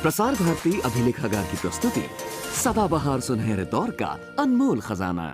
प्रसार भारती अभिलेखागार की प्रस्तुति सदाबहार सुनहरे दौर का अनमोल खजाना।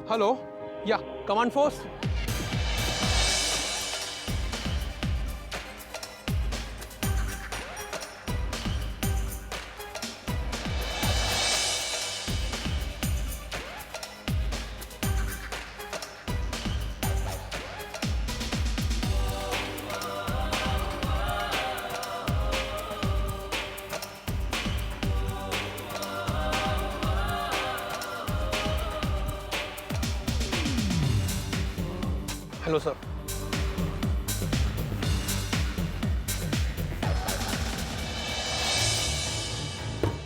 Hello, yeah, command force. Hello sir.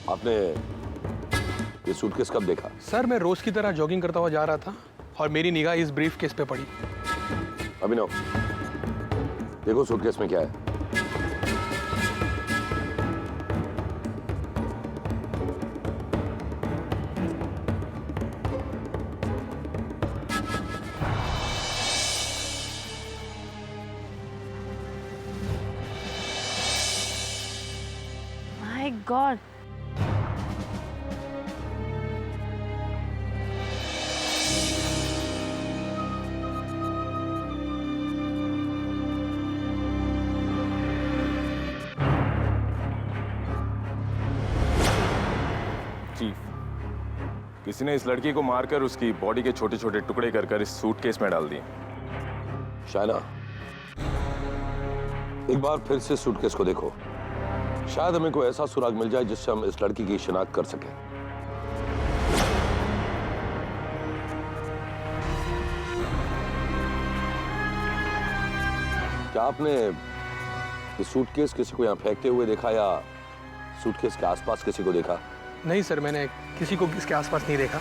आपने ये सूटकेस कब देखा? सर मैं रोज की तरह जॉगिंग करता हुआ जा रहा था और मेरी निगाह इस ब्रीफ केस पे पड़ी। अभिनव, देखो सूटकेस में क्या है। My God. चीफ, किसी ने इस लड़की को मारकर उसकी बॉडी के छोटे छोटे टुकड़े कर इस सूटकेस में डाल दिए। शायना, एक बार फिर से सूटकेस को देखो। शायद हमें कोई ऐसा सुराग मिल जाए जिससे हम इस लड़की की शिनाख्त कर सकें। क्या आपने ये सूटकेस किसी को यहाँ फेंकते हुए देखा या सूटकेस के आसपास किसी को देखा? नहीं सर, मैंने किसी को इसके आसपास नहीं देखा।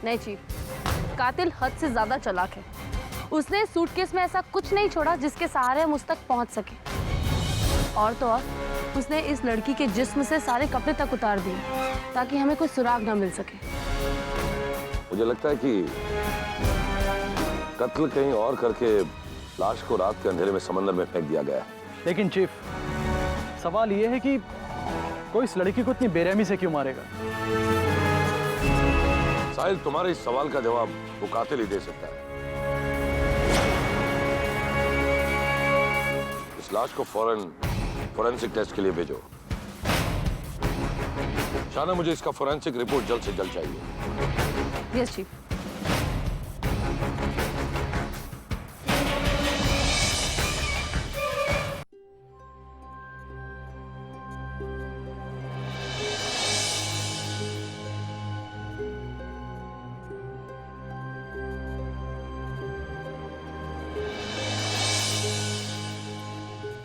नहीं चीफ, कातिल हद से ज्यादा चालाक है। उसने सूटकेस में ऐसा कुछ नहीं छोड़ा जिसके सहारे हम उस तक पहुंच सके। और तो और उसने इस लड़की के जिस्म से सारे कपड़े तक उतार दिए ताकि हमें कोई सुराग ना मिल सके। मुझे लगता है कि कत्ल कहीं और करके लाश को रात के अंधेरे में समंदर में फेंक दिया गया। लेकिन चीफ, सवाल यह है कि कोई इस लड़की को इतनी बेरहमी से क्यों मारेगा? साहिल, तुम्हारे इस सवाल का जवाब वो कातिल ही दे सकता है। इस लाश को फौरन फोरेंसिक टेस्ट के लिए भेजो। शाना, मुझे इसका फोरेंसिक रिपोर्ट जल्द से जल्द चाहिए। Yes chief.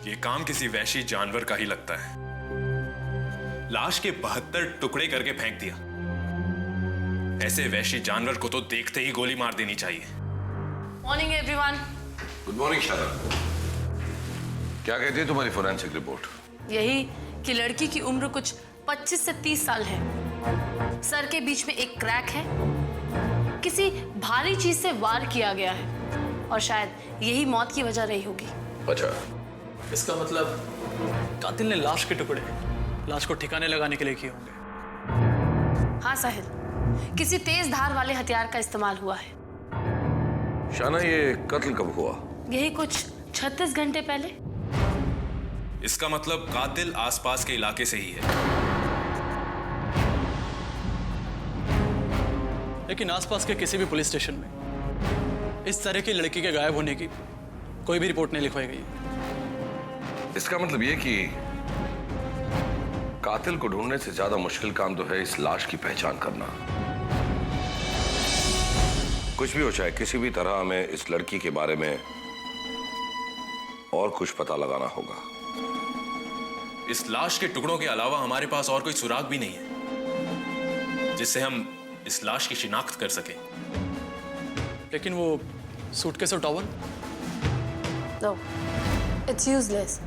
ये काम किसी वहशी जानवर का ही लगता है। लाश के 72 टुकड़े करके फेंक दिया। ऐसे वहशी जानवर को तो देखते ही गोली मार देनी चाहिए। Morning everyone. गुड मॉर्निंग शाना। क्या कहती है तुम्हारी फोरेंसिक रिपोर्ट? यही कि लड़की की उम्र कुछ 25 से 30 साल है। सर के बीच में एक क्रैक है। किसी भारी चीज से वार किया गया है और शायद यही मौत की वजह रही होगी। अच्छा, इसका मतलब कातिल ने लाश के टुकड़े लाश को ठिकाने लगाने के लिए किए होंगे। हाँ साहिल, किसी तेज धार वाले हथियार का इस्तेमाल हुआ है। शाना, ये कत्ल कब हुआ? यही कुछ 36 घंटे पहले। इसका मतलब कातिल आसपास के इलाके से ही है। लेकिन आसपास के किसी भी पुलिस स्टेशन में इस तरह की लड़की के गायब होने की कोई भी रिपोर्ट नहीं लिखवाई गई। इसका मतलब ये कि कातिल को ढूंढने से ज्यादा मुश्किल काम तो है इस लाश की पहचान करना। कुछ भी हो जाए, किसी भी तरह हमें इस लड़की के बारे में और कुछ पता लगाना होगा। इस लाश के टुकड़ों के अलावा हमारे पास और कोई सुराग भी नहीं है जिससे हम इस लाश की शिनाख्त कर सके। लेकिन वो सूटकेस और टॉवल? No, it's useless.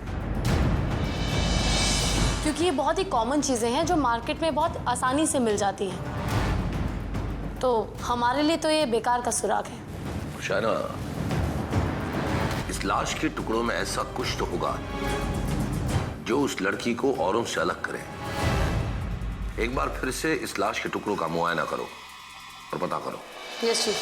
क्योंकि ये बहुत ही कॉमन चीजें हैं जो मार्केट में बहुत आसानी से मिल जाती हैं। तो हमारे लिए तो ये बेकार का सुराग है। शाना, इस लाश के टुकड़ों में ऐसा कुछ तो होगा जो उस लड़की को औरों से अलग करे। एक बार फिर से इस लाश के टुकड़ों का मुआयना करो और पता करो। Yes chief.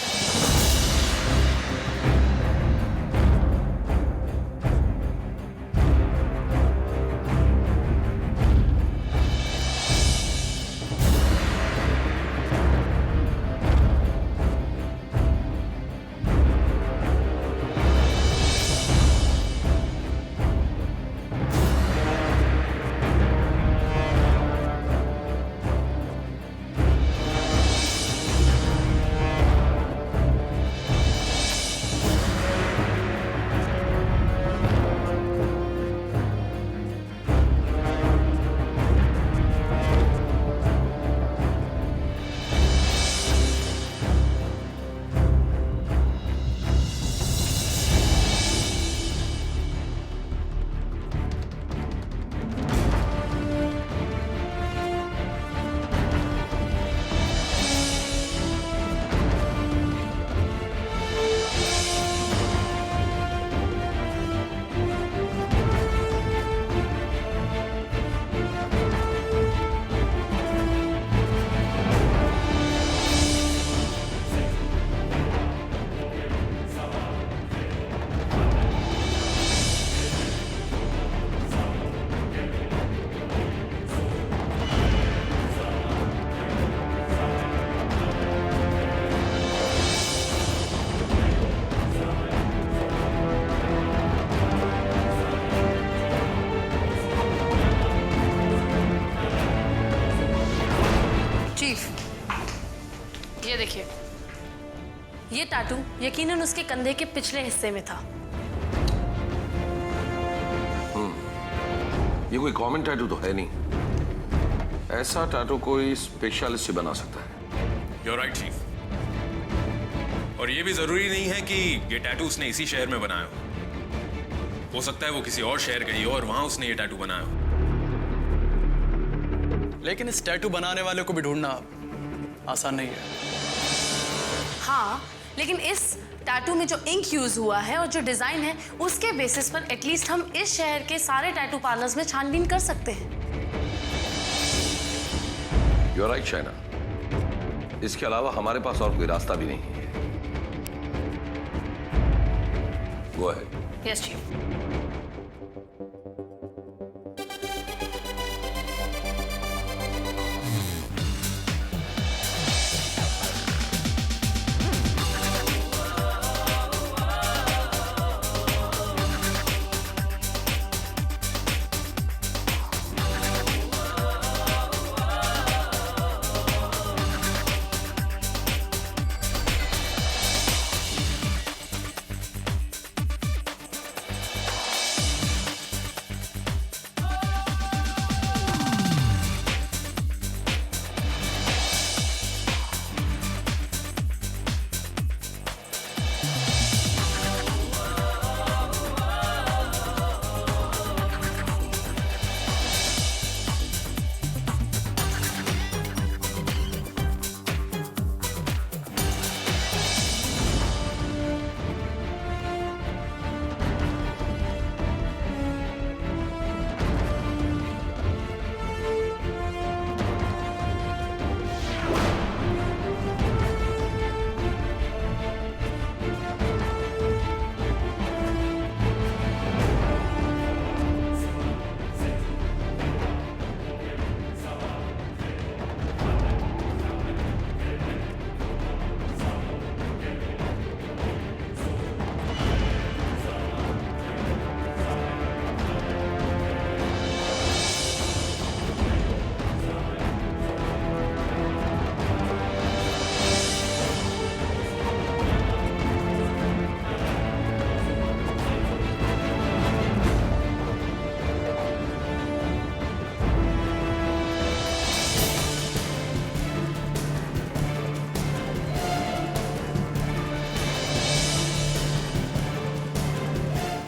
ये देखिए, ये टैटू यकीनन उसके कंधे के पिछले हिस्से में था। ये कोई कॉमन टैटू तो है नहीं। ऐसा टैटू कोई स्पेशलिस्ट ही बना सकता है। You're right, chief. और ये भी जरूरी नहीं है कि ये टैटू उसने इसी शहर में बनाया हो सकता है वो किसी और शहर गई हो और वहां उसने ये टैटू बनाया हो। लेकिन इस टैटू बनाने वाले को भी ढूंढना आसान नहीं है। हाँ, लेकिन इस टैटू में जो इंक यूज हुआ है और जो डिजाइन है उसके बेसिस पर एटलीस्ट हम इस शहर के सारे टैटू पार्लर्स में छानबीन कर सकते हैं। You're right, Shaina. इसके अलावा हमारे पास और कोई रास्ता भी नहीं है। Go ahead. Yes chief.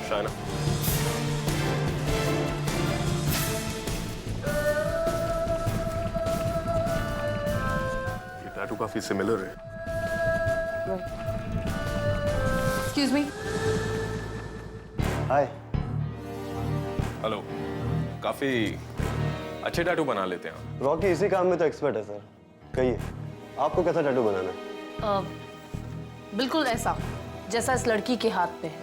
Shaina, ये टैटू काफी सिमिलर है। Excuse me. हाय। हेलो, काफी अच्छे टैटू बना लेते हैं आप। रॉकी इसी काम में तो एक्सपर्ट है सर। कहिए, आपको कैसा टैटू बनाना है? बिल्कुल ऐसा जैसा इस लड़की के हाथ पे है।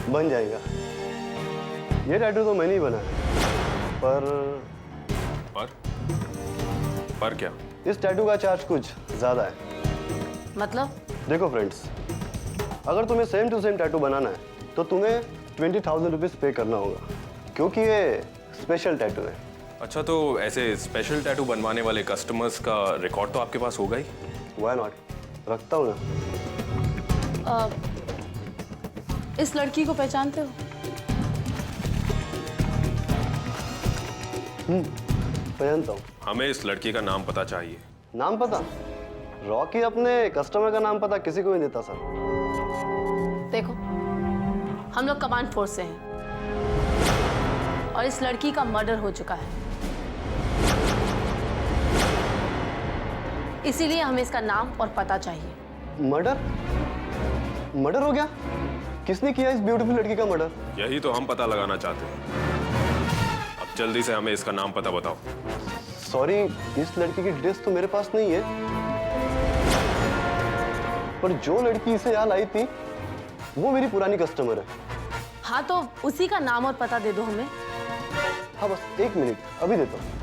बन जाएगा। ये टैटू तो मैंने ही बनाया, पर क्या? इस टैटू का चार्ज कुछ ज्यादा है। मतलब? देखो फ्रेंड्स, अगर तुम्हें सेम टू सेम टैटू बनाना है तो तुम्हें 20,000 रुपीज पे करना होगा, क्योंकि ये स्पेशल टैटू है। अच्छा, तो ऐसे स्पेशल टैटू बनवाने वाले कस्टमर्स का रिकॉर्ड तो आपके पास होगा ही। व्हाई नॉट, रखता हूँ ना। इस लड़की को पहचानते हो? पहचानता हूँ। हमें इस लड़की का नाम पता चाहिए। नाम पता? रॉकी अपने कस्टमर का नाम पता किसी को नहीं देता सर। देखो, हम लोग कमांड फोर्स से हैं और इस लड़की का मर्डर हो चुका है, इसीलिए हमें इसका नाम और पता चाहिए। मर्डर? मर्डर हो गया? किसने किया इस ब्यूटीफुल लड़की का मर्डर? यही तो हम पता लगाना चाहते हैं। अब जल्दी से हमें इसका नाम पता बताओ। सॉरी, इस लड़की की ड्रेस तो मेरे पास नहीं है, पर जो लड़की इसे यहाँ लाई थी वो मेरी पुरानी कस्टमर है। हाँ, तो उसी का नाम और पता दे दो हमें। हाँ, बस 1 मिनट, अभी देता हूँ।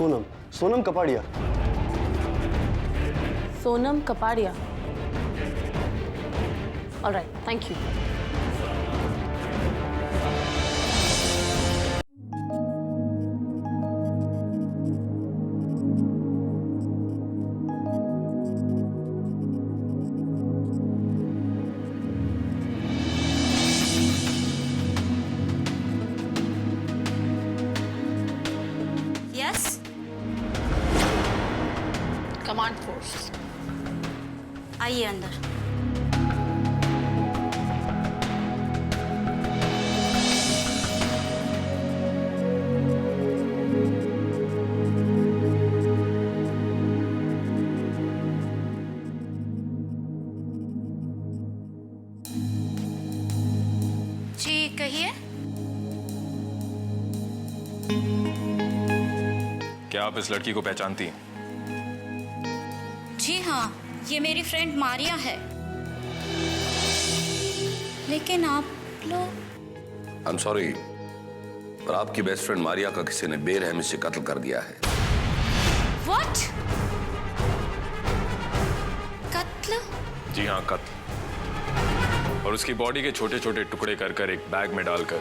Sonam Kapadia. Sonam Kapadia. Alright, thank you. Yes, command force. आइए अंदर। जी कहिए। क्या आप इस लड़की को पहचानती हैं? जी हाँ, ये मेरी फ्रेंड मारिया है। लेकिन आप लोग? आई एम सॉरी, पर आपकी बेस्ट फ्रेंड मारिया का किसी ने बेरहमी से कत्ल कर दिया है। What? कत्ल? जी हाँ, कत्ल। और उसकी बॉडी के छोटे छोटे टुकड़े कर कर एक बैग में डालकर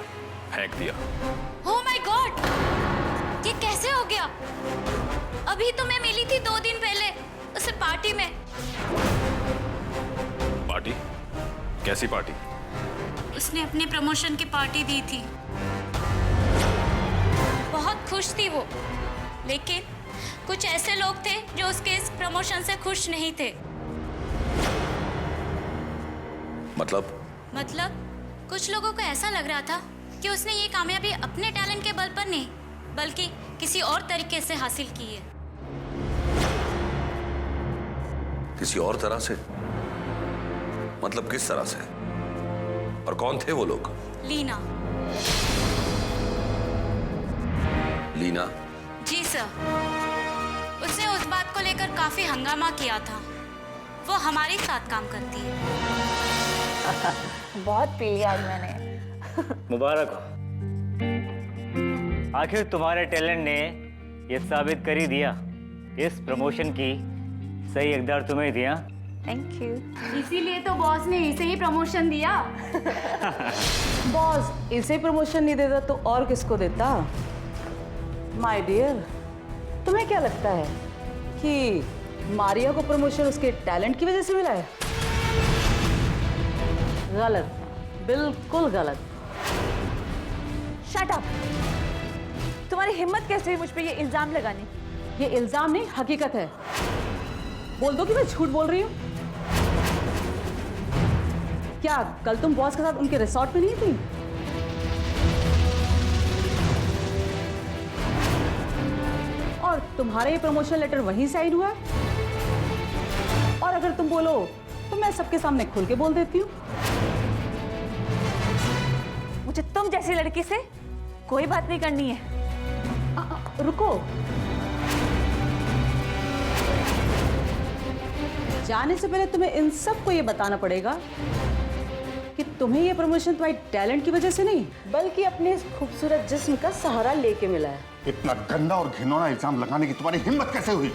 फेंक दिया। Oh my God! ये कैसे हो गया? अभी तो मैं मिली थी 2 दिन पहले उसे पार्टी में। पार्टी? कैसी पार्टी? उसने अपने प्रमोशन की पार्टी दी थी। बहुत खुश थी वो, लेकिन कुछ ऐसे लोग थे जो उसके इस प्रमोशन से खुश नहीं थे। मतलब कुछ लोगों को ऐसा लग रहा था कि उसने ये कामयाबी अपने टैलेंट के बल पर नहीं, बल्कि किसी और तरीके से हासिल की है। किसी और तरह से? मतलब किस तरह से? और कौन थे वो लोग? लीना। लीना? जी सर, उसने उस बात को लेकर काफी हंगामा किया था। वो हमारे साथ काम करती है। बहुत पी लिया आज मैंने। मुबारक हो। आखिर तुम्हारे टैलेंट ने ये साबित कर ही दिया, इस प्रमोशन की सही हकदार तुम्हें दिया। Thank you. इसीलिए तो बॉस ने इसे ही प्रमोशन दिया। बॉस इसे प्रमोशन नहीं देता तो और किसको देता? माय डियर, तुम्हें क्या लगता है कि मारिया को प्रमोशन उसके टैलेंट की वजह से मिला है? गलत, बिल्कुल गलत। Shut up! तुम्हारी हिम्मत कैसे हुई मुझ पे ये इल्जाम लगाने? ये इल्जाम नहीं, हकीकत है। बोल दो कि मैं झूठ बोल रही हूँ। क्या कल तुम बॉस के साथ उनके रिसोर्ट पे नहीं थी? और तुम्हारा ये प्रमोशन लेटर वहीं साइन हुआ? और अगर तुम बोलो तो मैं सबके सामने खुल के बोल देती हूँ। मुझे तुम जैसी लड़की से कोई बात नहीं करनी है। रुको, जाने से पहले तुम्हें इन सबको ये बताना पड़ेगा कि तुम्हें ये प्रमोशन तुम्हारी टैलेंट की वजह से नहीं, बल्कि अपने इस खूबसूरत जिस्म का सहारा लेके मिला है। इतना गंदा और घिनौना इल्जाम लगाने की तुम्हारी हिम्मत कैसे हुई?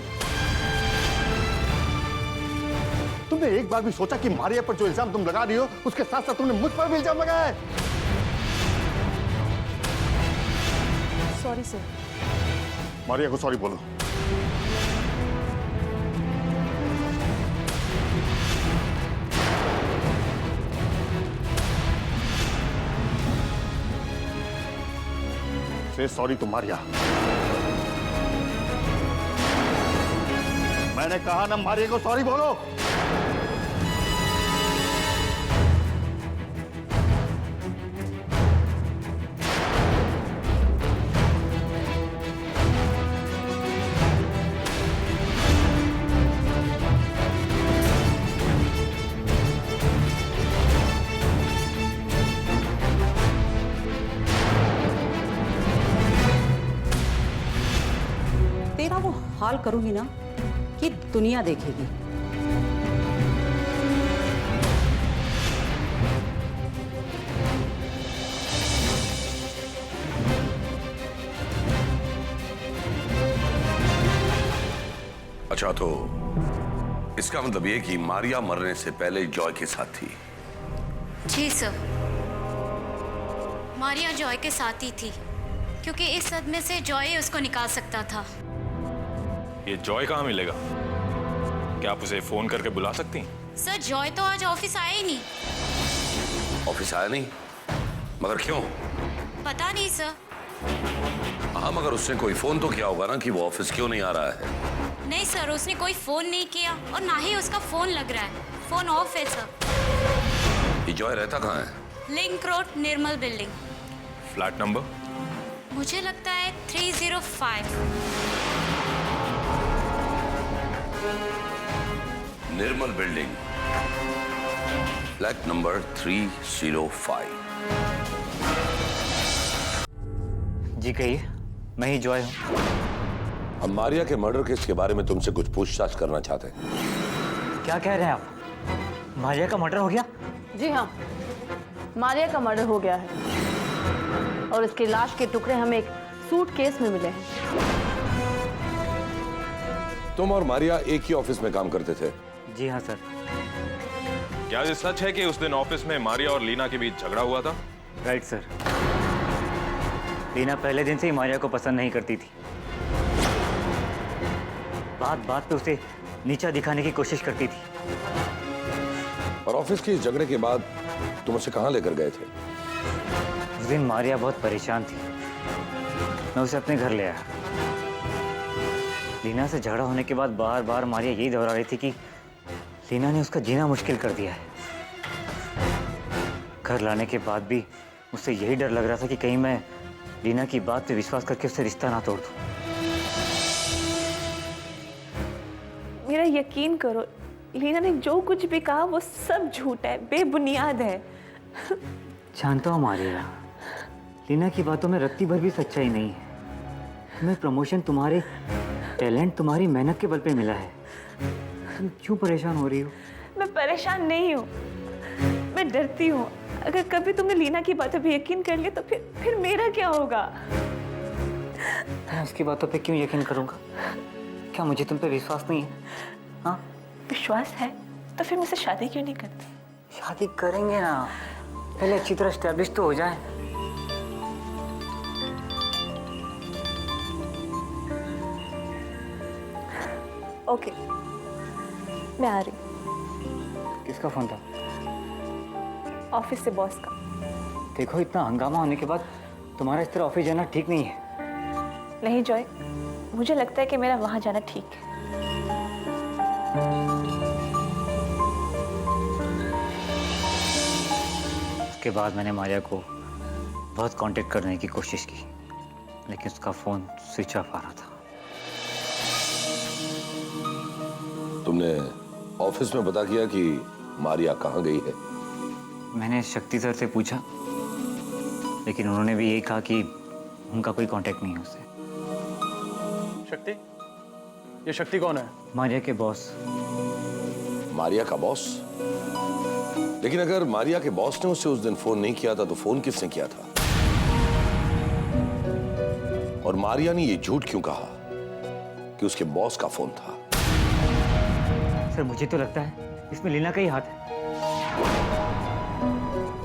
तुमने एक बार भी सोचा कि मारिया पर जो इल्जाम तुम लगा रही हो उसके साथ साथ तुमने मुझ पर भी इल्जाम लगाया है? Sorry sir. मारिया को सॉरी बोलो। से सॉरी तो मारिया। मैंने कहा ना मारिया को सॉरी बोलो। तेरा वो हाल करूंगी ना कि दुनिया देखेगी। अच्छा, तो इसका मतलब ये कि मारिया मरने से पहले जॉय के साथ थी? जी सर, मारिया जॉय के साथ ही थी, क्योंकि इस सदमे से जॉय ही उसको निकाल सकता था। ये जॉय कहाँ मिलेगा? क्या आप उसे फोन करके बुला सकती हैं? सर, जॉय तो आज ऑफिस आया ही नहीं। ऑफिस आया नहीं? मगर क्यों? पता नहीं सर। हाँ, मगर उसने कोई फोन तो किया होगा ना कि वो ऑफिस क्यों नहीं आ रहा है? नहीं सर, उसने कोई फोन नहीं किया और ना ही उसका फोन लग रहा है। फोन ऑफ है सर। ये जॉय रहता कहाँ है? लिंक रोड, निर्मल बिल्डिंग। Flat number? मुझे लगता है 305। निर्मल बिल्डिंग, फ्लैट नंबर 305। जी कहिए, मैं ही जॉय हूँ। हम मारिया के मर्डर केस के बारे में तुमसे कुछ पूछताछ करना चाहते हैं। क्या कह रहे हैं आप? मारिया का मर्डर हो गया? जी हाँ, मारिया का मर्डर हो गया है और इसकी लाश के टुकड़े हमें एक सूटकेस में मिले हैं। तुम और मारिया एक ही ऑफिस में काम करते थे? जी हाँ सर। क्या ये सच है कि उस दिन ऑफिस में मारिया और लीना के बीच झगड़ा हुआ था? Right sir. लीना पहले दिन से ही मारिया को पसंद नहीं करती थी। बात बात पे उसे नीचा दिखाने की कोशिश करती थी। और ऑफिस के इस झगड़े के बाद तुम उसे कहाँ लेकर गए थे? उस दिन मारिया बहुत परेशान थी, मैं उसे अपने घर ले आया। लीना से झगड़ा होने के बाद बार बार मारिया यही दोहरा रही थी कि लीना ने उसका जीना मुश्किल कर दिया है। घर लाने के बाद भी मुझसे यही डर लग रहा था कि कहीं मैं लीना की बात पे विश्वास करके उससे रिश्ता ना तोड़ दूं। मेरा यकीन करो, लीना ने जो कुछ भी कहा वो सब झूठ है, बेबुनियाद है। जानता हूँ मारिया, लीना की बातों में रत्ती भर भी सच्चाई नहीं है। तुम्हें प्रमोशन तुम्हारे टैलेंट, तुम्हारी मेहनत के बल पे मिला है। तुम क्यों परेशान हो रही हो? मैं परेशान नहीं हूँ, मैं डरती हूँ। अगर कभी तुमने लीना की बातों पे यकीन कर लिया तो फिर मेरा क्या होगा? मैं उसकी बातों पे क्यों यकीन करूँगा? क्या मुझे तुम पे विश्वास नहीं है? हाँ, विश्वास है तो फिर मुझसे शादी क्यों नहीं करती? शादी करेंगे ना, पहले अच्छी तरह एस्टेब्लिश तो हो जाए। ओके, मैं आ रही। किसका फोन था? ऑफिस से, बॉस का। देखो, इतना हंगामा होने के बाद तुम्हारा इस तरह ऑफिस जाना ठीक नहीं है। नहीं जॉय, मुझे लगता है कि मेरा वहां जाना ठीक है। उसके बाद मैंने मारिया को बहुत कांटेक्ट करने की कोशिश की, लेकिन उसका फोन स्विच ऑफ आ रहा था। तुमने ऑफिस में पता किया कि मारिया कहाँ गई है? मैंने शक्ति सर से पूछा, लेकिन उन्होंने भी यही कहा कि उनका कोई कांटेक्ट नहीं है उससे। शक्ति? ये शक्ति कौन है? मारिया के बॉस। मारिया का बॉस? लेकिन अगर मारिया के बॉस ने उसे उस दिन फोन नहीं किया था तो फोन किसने किया था? और मारिया ने ये झूठ क्यों कहा कि उसके बॉस का फोन था? सर, मुझे तो लगता है इसमें लीना का ही हाथ है।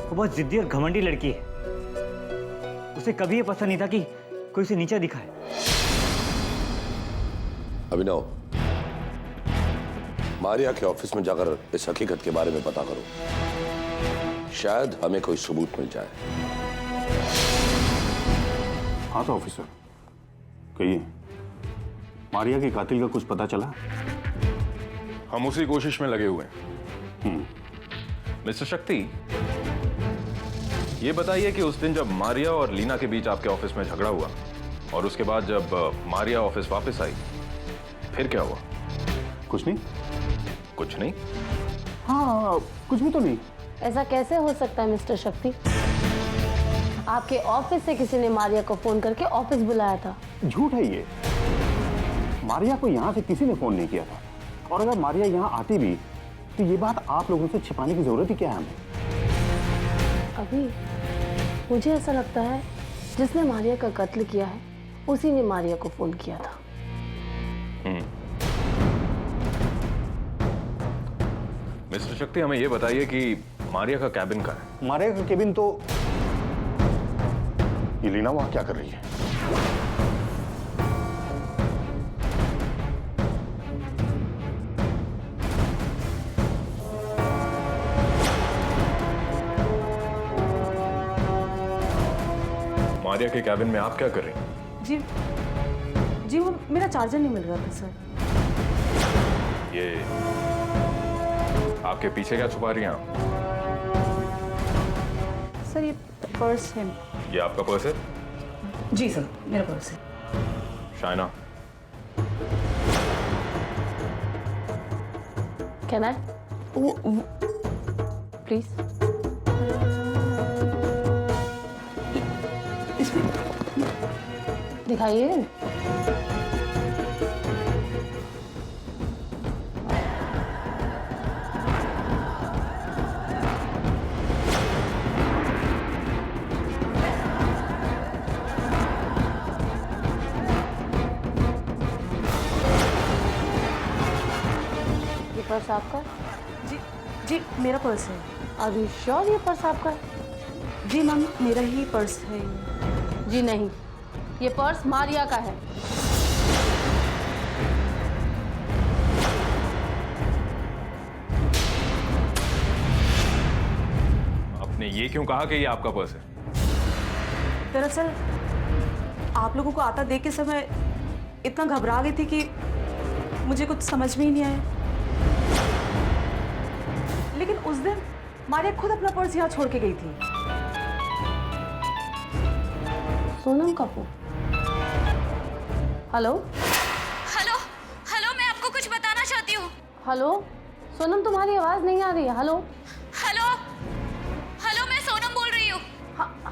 वो बहुत जिद्दी और घमंडी लड़की है। उसे कभी ये पसंद नहीं था कि कोई उसे नीचा दिखाए। अभिनव, मारिया के ऑफिस में जाकर इस हकीकत के बारे में पता करो, शायद हमें कोई सबूत मिल जाए। हाँ तो ऑफिसर, कहिए, मारिया के कातिल का कुछ पता चला? हम उसी कोशिश में लगे हुए हैं। मिस्टर शक्ति, ये बताइए कि उस दिन जब मारिया और लीना के बीच आपके ऑफिस में झगड़ा हुआ और उसके बाद जब मारिया ऑफिस वापस आई, फिर क्या हुआ? कुछ नहीं। कुछ नहीं? हाँ, कुछ भी तो नहीं। ऐसा कैसे हो सकता है मिस्टर शक्ति? आपके ऑफिस से किसी ने मारिया को फोन करके ऑफिस बुलाया था। झूठ है ये। मारिया को यहाँ से किसी ने फोन नहीं किया था, और अगर मारिया यहाँ आती भी तो ये बात आप लोगों से छिपाने की जरूरत ही क्या है हमें? अभी मुझे ऐसा लगता है जिसने मारिया का कत्ल किया है उसी ने मारिया को फोन किया था। शक्ति, हमें ये बताइए कि मारिया का कैबिन कहाँ है? मारिया का केबिन तो ये लीना वहां क्या कर रही है? मारिया के कैबिन में आप क्या कर रही हैं? जी वो मेरा चार्जर नहीं मिल रहा था सर। ये आपके पीछे क्या छुपा रही हैं आप? सर ये पर्स है। ये आपका पर्स है? जी सर, मेरा पर्स है। Shaina, can I please? दिखाइए। ये पर्स आपका? जी मेरा पर्स है। आर यू श्योर ये पर्स आपका है? जी मैम, मेरा ही पर्स है ये। जी नहीं, ये पर्स मारिया का है। आपने ये क्यों कहा कि ये आपका पर्स है? दरअसल आप लोगों को आता देख के समय इतना घबरा गई थी कि मुझे कुछ समझ में ही नहीं आया। लेकिन उस दिन मारिया खुद अपना पर्स यहाँ छोड़ के गई थी। Sonam Kapoor. Hello hello hello, मैं आपको कुछ बताना चाहती हूँ। हेलो सोनम, तुम्हारी आवाज नहीं आ रही है। हेलो हेलो हेलो, मैं सोनम बोल रही हूँ।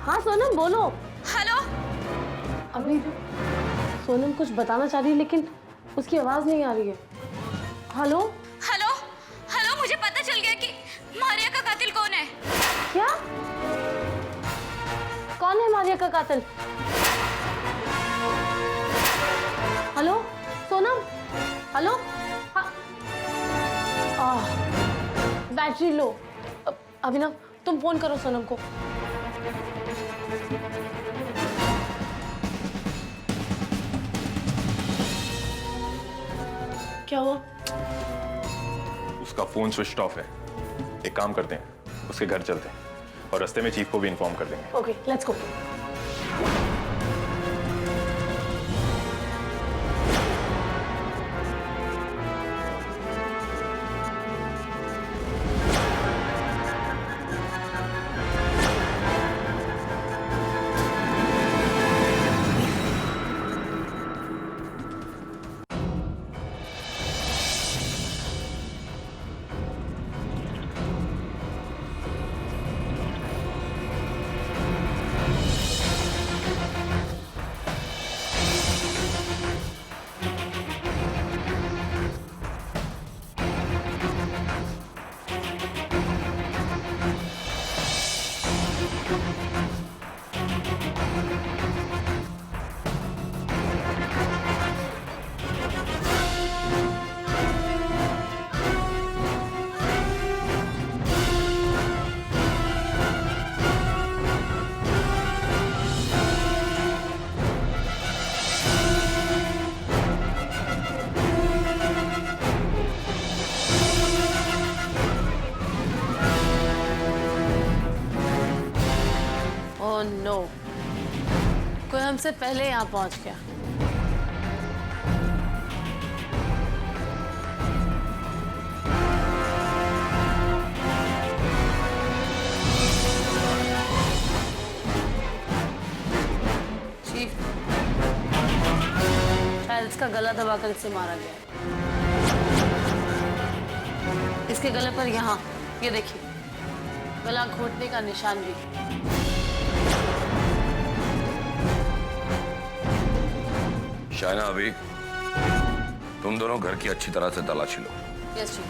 हाँ सोनम बोलो। हेलो। अभी सोनम कुछ बताना चाह रही है लेकिन उसकी आवाज नहीं आ रही है। हेलो हेलो हेलो, मुझे पता चल गया कि मारिया का कातिल कौन है। क्या? कौन है मारिया का कातिल? Hello Sonam, hello. Battery low. Abhinav तुम फोन करो सोनम को। क्या हुआ? उसका फोन स्विच ऑफ है। एक काम करते हैं, उसके घर चलते हैं और रास्ते में चीफ को भी इन्फॉर्म कर देंगे। Okay, let's go. Oh no, कोई हमसे पहले यहाँ पहुंच गया। चीफ, शायद इसका गला दबाकर इसे मारा गया। इसके गले पर यहाँ, ये देखिए, गला घोटने का निशान भी। शाइना, अभी तुम दोनों घर की अच्छी तरह से तलाशी लो। Yes chief.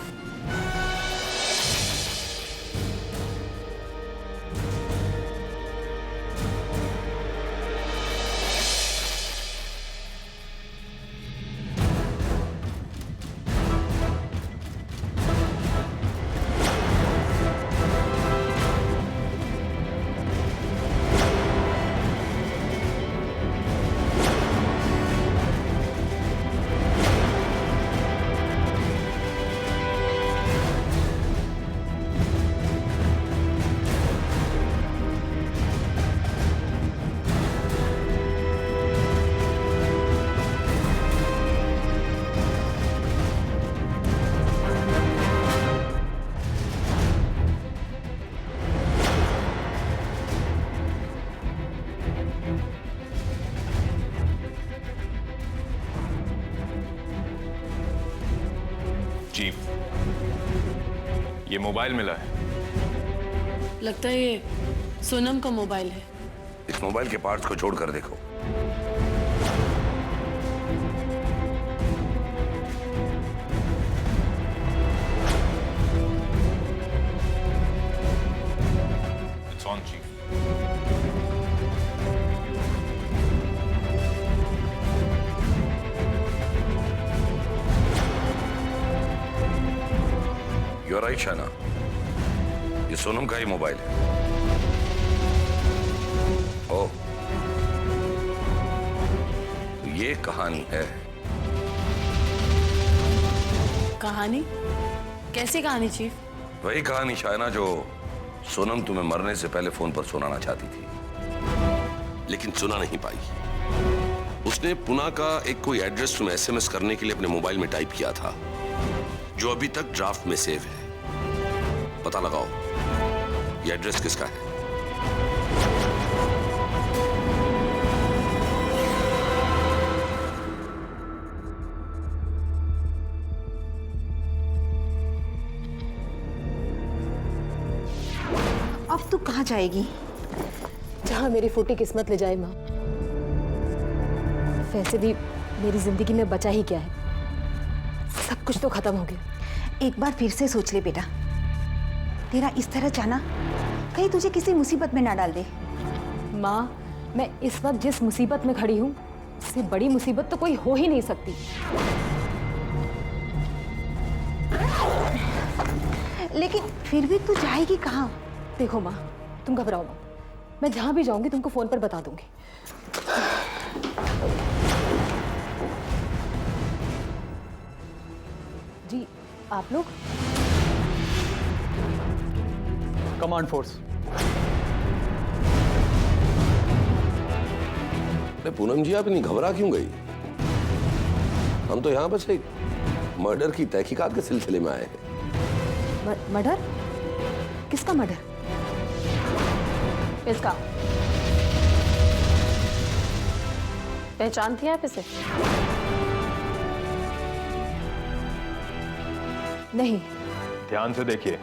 चीफ, ये मोबाइल मिला है। लगता है ये सोनम का मोबाइल है। इस मोबाइल के पार्ट्स को जोड़कर देखो। It's on chief. You are right Shana, ये सोनम का ही मोबाइल है। ओह, तो ये कहानी है। कहानी? कैसी कहानी चीफ? वही कहानी शायना जो सोनम तुम्हें मरने से पहले फोन पर सुनाना चाहती थी, लेकिन सुना नहीं पाई। उसने पुणे का एक कोई एड्रेस तुम्हें एसएमएस करने के लिए अपने मोबाइल में टाइप किया था, जो अभी तक ड्राफ्ट में सेव है। पता लगाओ ये एड्रेस किसका है। अब तू कहाँ जाएगी? जहां मेरी फूटी किस्मत ले जाए माँ। वैसे भी मेरी जिंदगी में बचा ही क्या है, सब कुछ तो खत्म हो गया। एक बार फिर से सोच ले बेटा, तेरा इस तरह जाना कहीं तुझे किसी मुसीबत में ना डाल दे। माँ, मैं इस वक्त जिस मुसीबत में खड़ी हूँ, उससे बड़ी मुसीबत तो कोई हो ही नहीं सकती। लेकिन फिर भी तू जाएगी कहाँ? देखो माँ, तुम घबराओ मत, मैं जहां भी जाऊंगी तुमको फोन पर बता दूंगी। जी, आप लोग? Command force. पूनम जी, आप इतनी घबरा क्यों गई? हम तो यहाँ बस एक मर्डर की तहकीकात के सिलसिले में आए हैं। मर्डर? किसका मर्डर? इसका पहचानती हैं आप इसे? नहीं। ध्यान से देखिए।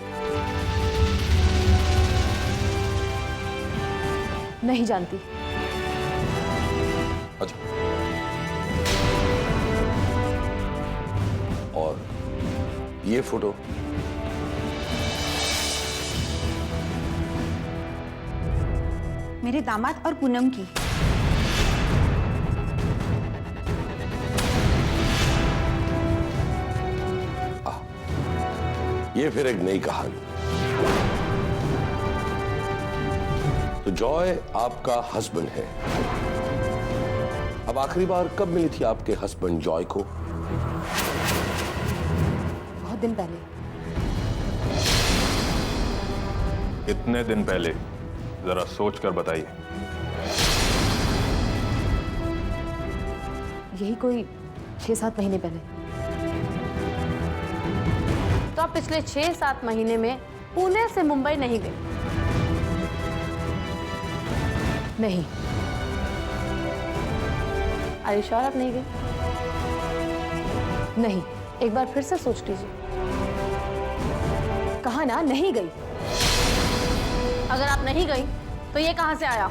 नहीं जानती। अच्छा, और ये फोटो? मेरे दामाद और पूनम की। ये फिर एक नई कहानी। तो जॉय आपका हस्बैंड है। अब आखिरी बार कब मिली थी आपके हस्बैंड जॉय को? बहुत दिन पहले। कितने दिन पहले, जरा सोच कर बताइए। यही कोई 6-7 महीने पहले। तो आप पिछले 6-7 महीने में पुणे से मुंबई नहीं गए? नहीं। आर यू श्योर आप नहीं गए? नहीं। एक बार फिर से सोच लीजिए। कहा ना नहीं गई। अगर आप नहीं गई तो ये कहां से आया?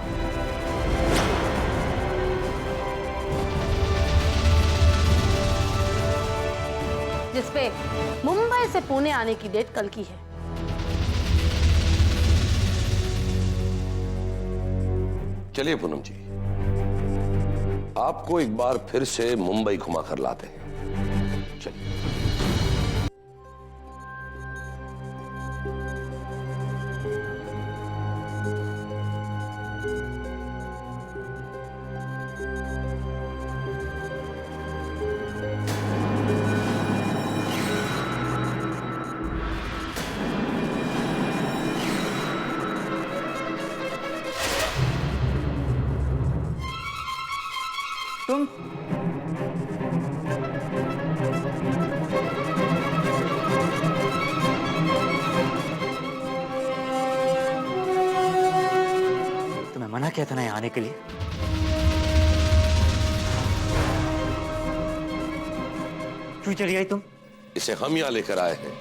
जिसपे मुंबई से पुणे आने की डेट कल की है। चलिए पूनम जी, आपको एक बार फिर से मुंबई घुमा कर लाते हैं। चलिए। तुम तुम्हें मना किया था ना यहाँ आने के लिए। क्यों चली आई तुम? इसे हम यहां लेकर आए हैं।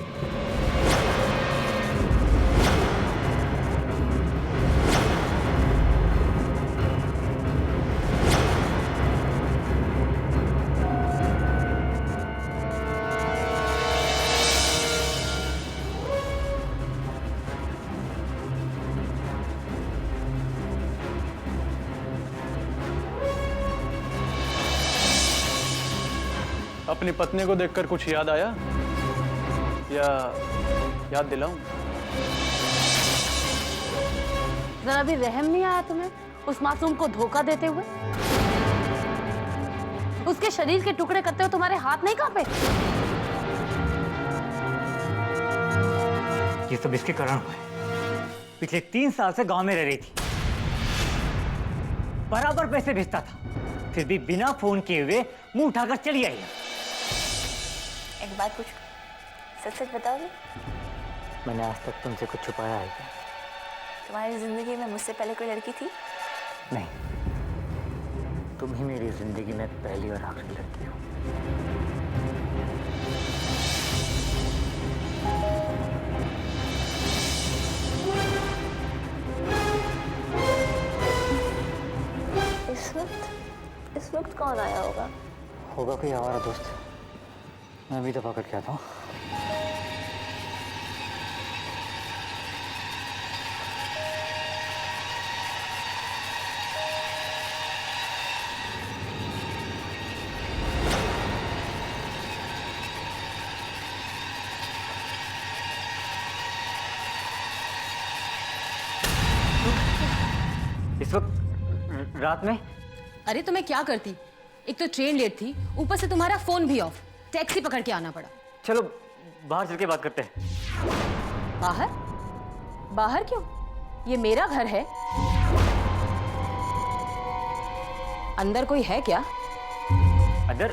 अपनी पत्नी को देखकर कुछ याद आया या याद दिलाऊं? जरा भी रहम नहीं आया तुम्हें उस मासूम को धोखा देते हुए? उसके शरीर के टुकड़े करते हुए तुम्हारे हाथ नहीं कांपे? ये सब इसके कारण हुआ है। पिछले 3 साल से गांव में रह रही थी, बराबर पैसे भेजता था, फिर भी बिना फोन किए हुए मुंह उठाकर चली आई। एक बात पूछ, सच सच बताओगे? मैंने आज तक तुमसे कुछ छुपाया है क्या? तुम्हारी जिंदगी में मुझसे पहले कोई लड़की थी? नहीं, तुम ही मेरी जिंदगी में पहली और आखिरी लड़की हो। इस वक्त कौन आया होगा? होगा कोई आवारा दोस्त। मैं अभी दफा करके आता हूँ। इस वक्त रात में? अरे तो मैं क्या करती, एक तो ट्रेन लेट थी, ऊपर से तुम्हारा फोन भी ऑफ, टैक्सी पकड़ के आना पड़ा। चलो बाहर चल के बात करते हैं। बाहर? बाहर क्यों? ये मेरा घर है। अंदर कोई है क्या? अंदर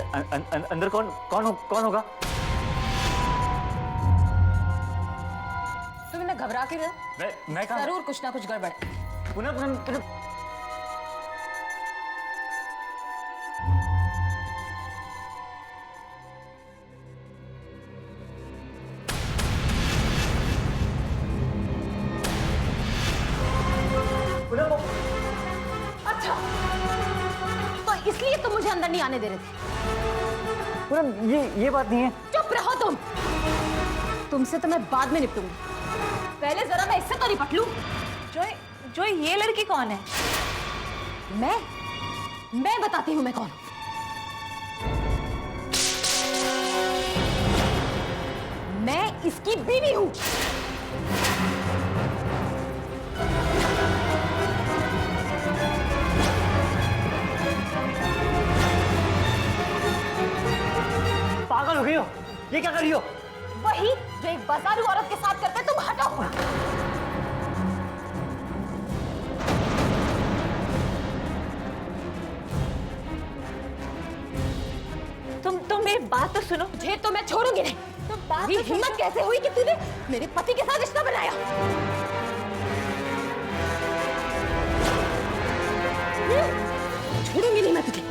अंदर कौन होगा? तुम इन्हें घबरा के रहो। मैं कहाँ? जरूर कुछ ना कुछ गड़बड़ है। पुनः अच्छा, तो इसलिए तुम मुझे अंदर नहीं आने दे रहे थे? पूनम, ये बात नहीं है। चुप रहो तुम। तुमसे तो मैं बाद में निपटूंगी, पहले जरा मैं इससे तो निपट लूं। जो ये लड़की कौन है? मैं बताती हूं मैं कौन हूं। मैं इसकी बीवी हूं। पागल हो गई हो? ये क्या कर रही हो? वही जो एक बाजारू औरत के साथ करते। तुम हटो। तुम मेरी बात तो सुनो। तुझे तो मैं छोड़ूंगी नहीं। तुम बात हिम्मत कैसे हुई कि तूने मेरे पति के साथ रिश्ता बनाया? छोड़ूंगी नहीं मैं तुझे।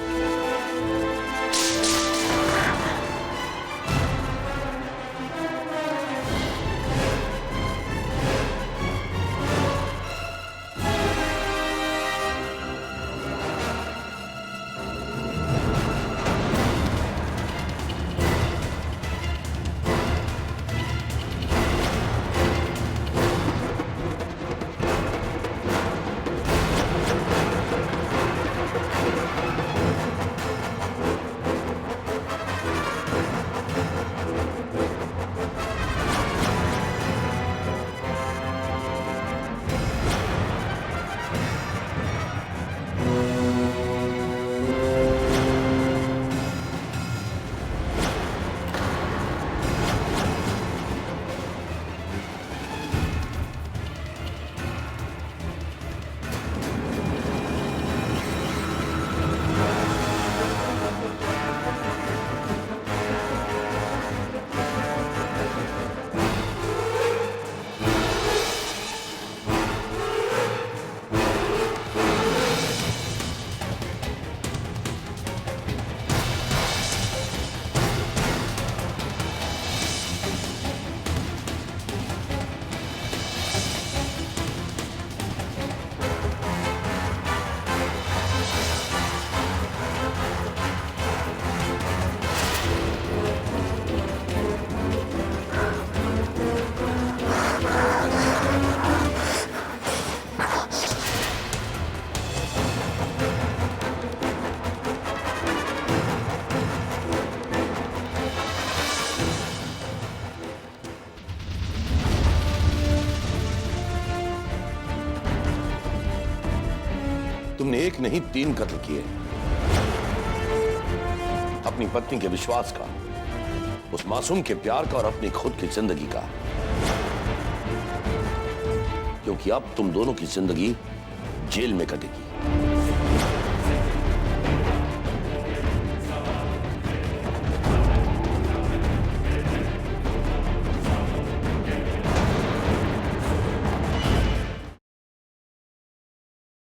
तुमने एक नहीं 3 कत्ल किए। अपनी पत्नी के विश्वास का, उस मासूम के प्यार का और अपनी खुद की जिंदगी का। क्योंकि अब तुम दोनों की जिंदगी जेल में कटेगी।